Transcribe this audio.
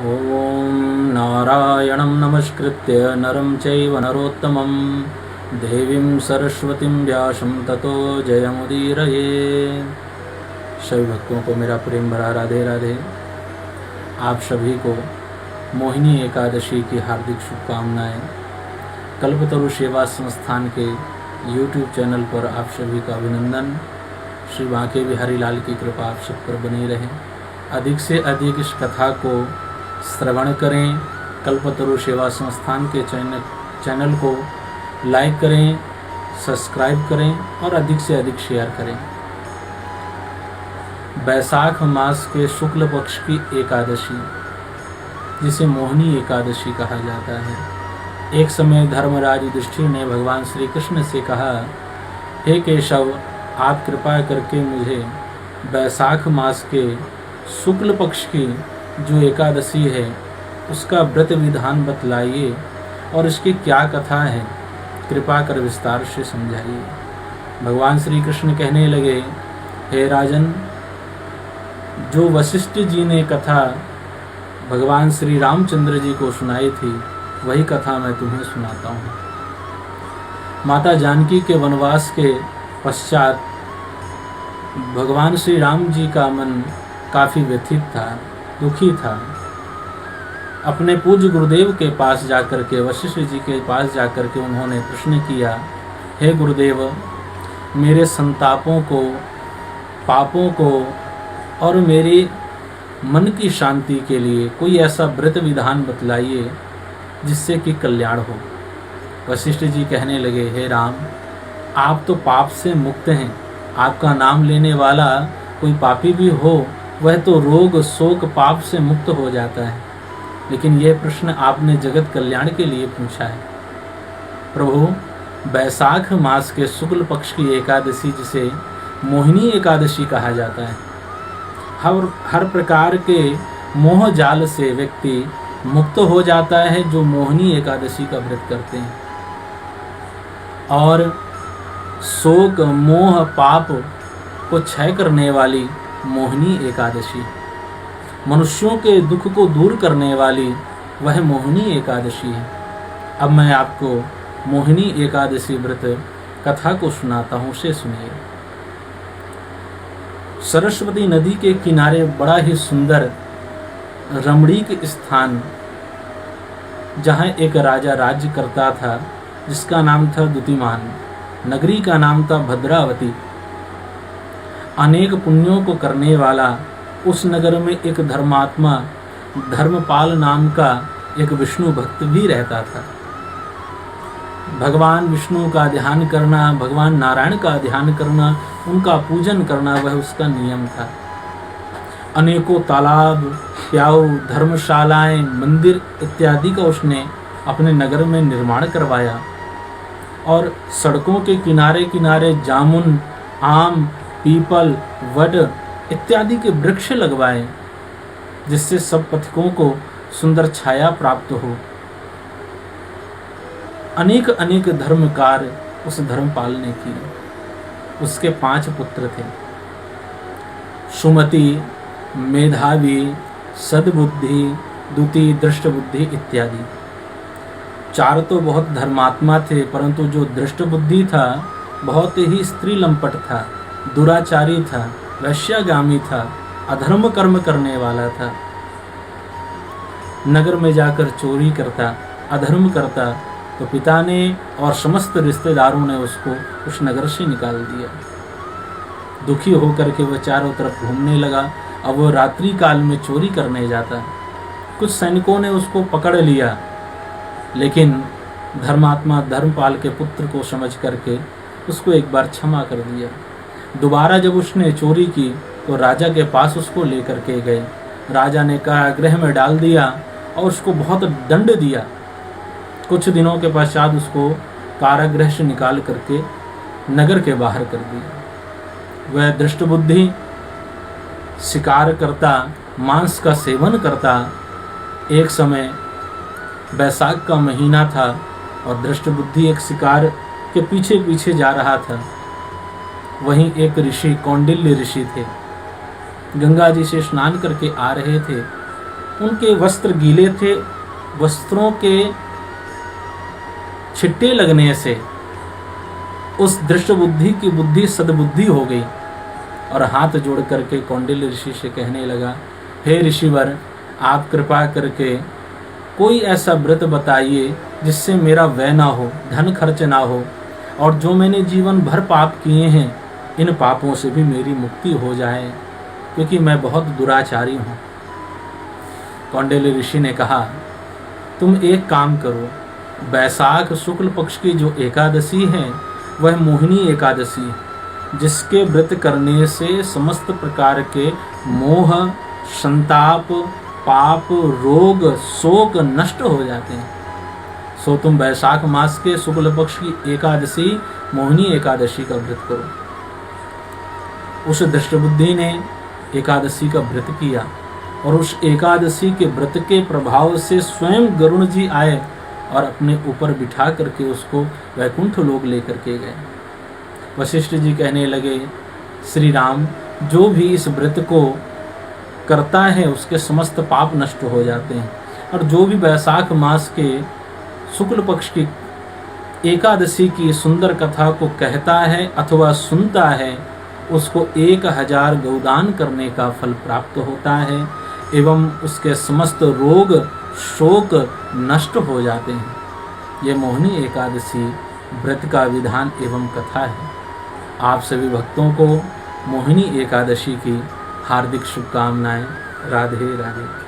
ॐ नारायणं नमस्कृत्य नरं चैव नरोत्तमं देवीं सरस्वतीं व्यासं ततो जयमुदीरये। सभी भक्तों को मेरा प्रेम भरा राधे राधे। आप सभी को मोहिनी एकादशी की हार्दिक शुभकामनाएं। कल्पतरु सेवा संस्थान के YouTube चैनल पर आप सभी का अभिनंदन। श्री बांके बिहारी लाल की कृपा आप सब पर बनी रहे। अधिक से अधिक इस कथा को श्रवण करें। कल्पतरु सेवा संस्थान के चैनल को लाइक करें, सब्सक्राइब करें और अधिक से अधिक शेयर करें। बैसाख मास के शुक्ल पक्ष की एकादशी, जिसे मोहिनी एकादशी कहा जाता है। एक समय धर्मराज युधिष्ठिर ने भगवान श्री कृष्ण से कहा, हे केशव, आप कृपा करके मुझे बैसाख मास के शुक्ल पक्ष की जो एकादशी है उसका व्रत विधान बतलाइए और इसकी क्या कथा है, कृपा कर विस्तार से समझाइए। भगवान श्री कृष्ण कहने लगे, हे राजन, जो वशिष्ठ जी ने कथा भगवान श्री रामचंद्र जी को सुनाई थी वही कथा मैं तुम्हें सुनाता हूँ। माता जानकी के वनवास के पश्चात भगवान श्री राम जी का मन काफ़ी व्यथित था, दुखी था। अपने पूज्य गुरुदेव के पास जाकर के, वशिष्ठ जी के पास जाकर के उन्होंने प्रश्न किया, हे गुरुदेव, मेरे संतापों को, पापों को और मेरे मन की शांति के लिए कोई ऐसा व्रत विधान बतलाइए जिससे कि कल्याण हो। वशिष्ठ जी कहने लगे, हे राम, आप तो पाप से मुक्त हैं। आपका नाम लेने वाला कोई पापी भी हो वह तो रोग शोक पाप से मुक्त हो जाता है, लेकिन यह प्रश्न आपने जगत कल्याण के लिए पूछा है। प्रभु, बैसाख मास के शुक्ल पक्ष की एकादशी, जिसे मोहिनी एकादशी कहा जाता है, हर प्रकार के मोह जाल से व्यक्ति मुक्त हो जाता है जो मोहिनी एकादशी का व्रत करते हैं। और शोक मोह पाप को क्षय करने वाली मोहिनी एकादशी, मनुष्यों के दुख को दूर करने वाली वह मोहिनी एकादशी है। अब मैं आपको मोहिनी एकादशी व्रत कथा को सुनाता हूँ, उसे सुनिए। सरस्वती नदी के किनारे बड़ा ही सुंदर रमणीक स्थान, जहाँ एक राजा राज्य करता था, जिसका नाम था द्युतिमान। नगरी का नाम था भद्रावती। अनेक पुण्यों को करने वाला उस नगर में एक धर्मात्मा धर्मपाल नाम का एक विष्णु भक्त भी रहता था। भगवान विष्णु का ध्यान करना, भगवान नारायण का ध्यान करना, उनका पूजन करना वह उसका नियम था। अनेकों तालाब, प्याऊ, धर्मशालाएं, मंदिर इत्यादि का उसने अपने नगर में निर्माण करवाया और सड़कों के किनारे किनारे जामुन, आम, पीपल, वड इत्यादि के वृक्ष लगवाए, जिससे सब पथिकों को सुंदर छाया प्राप्त हो। अनेक अनेक धर्म कार्य उस धर्मपाल ने किए। उसके 5 पुत्र थे, सुमति, मेधावी, सद्बुद्धि, द्युति, दृष्टबुद्धि इत्यादि। 4 तो बहुत धर्मात्मा थे, परंतु जो दृष्टबुद्धि था बहुत ही स्त्री लंपट था, दुराचारी था, वैश्यागामी था, अधर्म कर्म करने वाला था। नगर में जाकर चोरी करता, अधर्म करता, तो पिता ने और समस्त रिश्तेदारों ने उसको उस नगर से निकाल दिया। दुखी होकर के वह चारों तरफ घूमने लगा। अब वह रात्रि काल में चोरी करने जाता। कुछ सैनिकों ने उसको पकड़ लिया, लेकिन धर्मात्मा धर्मपाल के पुत्र को समझ करके उसको एक बार क्षमा कर दिया। दोबारा जब उसने चोरी की तो राजा के पास उसको लेकर के गए। राजा ने कारागृह में डाल दिया और उसको बहुत दंड दिया। कुछ दिनों के पश्चात उसको कारागृह से निकाल करके नगर के बाहर कर दिया। वह दृष्टबुद्धि शिकार करता, मांस का सेवन करता। एक समय बैसाख का महीना था और दृष्टबुद्धि एक शिकार के पीछे पीछे जा रहा था। वहीं एक ऋषि, कौंडिल्य ऋषि थे, गंगा जी से स्नान करके आ रहे थे। उनके वस्त्र गीले थे, वस्त्रों के छिट्टे लगने से उस दृष्ट बुद्धि की बुद्धि सद्बुद्धि हो गई और हाथ जोड़ करके कौंडिल्य ऋषि से कहने लगा, हे ऋषिवर, आप कृपा करके कोई ऐसा व्रत बताइए जिससे मेरा व्यय ना हो, धन खर्च ना हो, और जो मैंने जीवन भर पाप किए हैं इन पापों से भी मेरी मुक्ति हो जाए, क्योंकि मैं बहुत दुराचारी हूँ। कौंडिल्य ऋषि ने कहा, तुम एक काम करो, बैसाख शुक्ल पक्ष की जो एकादशी है वह मोहिनी एकादशी है, जिसके व्रत करने से समस्त प्रकार के मोह, संताप, पाप, रोग, शोक नष्ट हो जाते हैं। सो तुम बैसाख मास के शुक्ल पक्ष की एकादशी मोहिनी एकादशी का व्रत करो। उस दृष्टबुद्धि ने एकादशी का व्रत किया और उस एकादशी के व्रत के प्रभाव से स्वयं गरुण जी आए और अपने ऊपर बिठा करके उसको वैकुंठ लोक लेकर के गए। वशिष्ठ जी कहने लगे, श्री राम, जो भी इस व्रत को करता है उसके समस्त पाप नष्ट हो जाते हैं, और जो भी बैसाख मास के शुक्ल पक्ष की एकादशी की सुंदर कथा को कहता है अथवा सुनता है उसको 1000 गौदान करने का फल प्राप्त होता है एवं उसके समस्त रोग शोक नष्ट हो जाते हैं। ये मोहिनी एकादशी व्रत का विधान एवं कथा है। आप सभी भक्तों को मोहिनी एकादशी की हार्दिक शुभकामनाएं। राधे राधे।